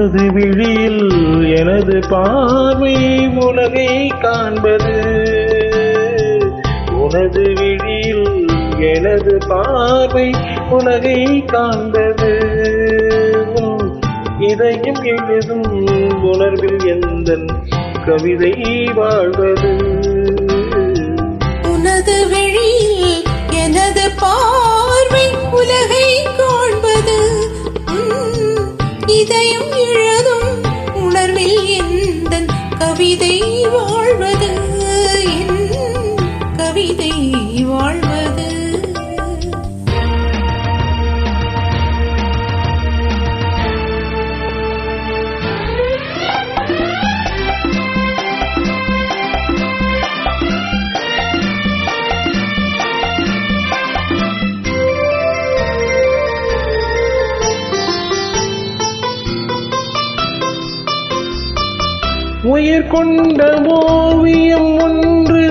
உனது விழியில் எனது பார்வை உலகை காண்பது. உனது விழியில் எனது பார்வை உலகை காண்பது. இதயம் எழுதும் உணர்வில் எந்தன் கவிதை வாழ்வது. உனது விழியில் எனது பார்வை உலகை காண்பது. இதயம் எழுதும் உணர்வில் எந்தன் கவிதை வாழ்வது. என் கவிதை வாழ்வது. உயிர் கொண்ட ஓவியம் ஒன்று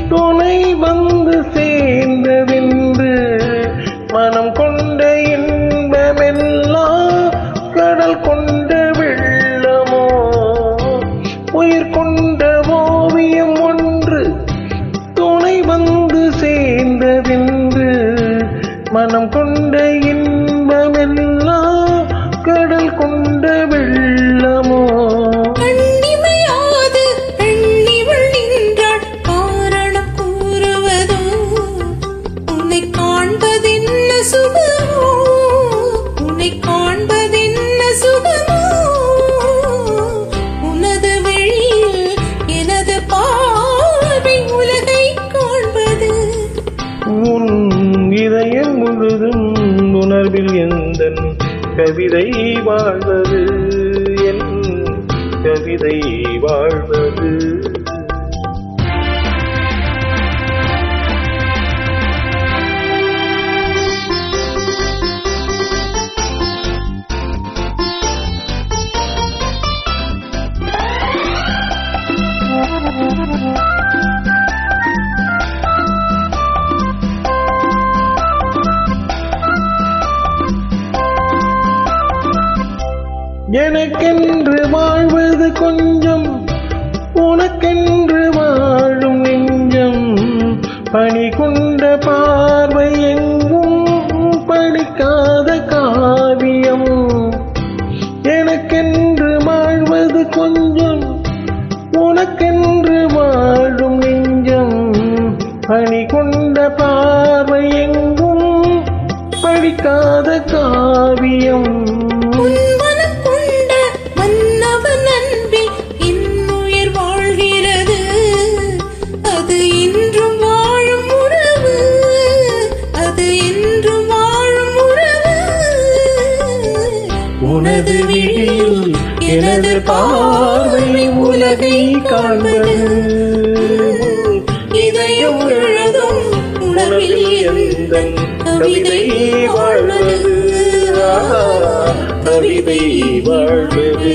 துணை வந்து சேர்ந்ததென்று மனம் கொண்ட இன்பமெல்லாம் கடல் கொண்ட வெள்ளமோ. உயிர் கொண்ட ஓவியம் ஒன்று துணை வந்து சேர்ந்ததென்று மனம் கொண்ட இன்பமெல்லாம் கடல் கொண்ட வெள்ளமோ. இதயம் முழுதும் உணர்வில் எந்தன் கவிதை வாழ்வது. என் கவிதை வாழ்வது. எனக்கென்று வாழ்வது கொஞ்சம், உனக்கென்று வாழும் நெஞ்சம். பணி கொண்ட பார்வை எங்கும் படிக்காத காவியம். எனக்கென்று வாழ்வது கொஞ்சம், உனக்கென்று வாழும் நெஞ்சம். பணி கொண்ட பார்வை எங்கும் படிக்காத காவியம். உனது விழியில் எனது பார்வை உலகை காண்பது. இதயம் எழுதும் உணர்வில் எந்தன் கவிதை வாழ்வது. கவிதை வாழ்வது.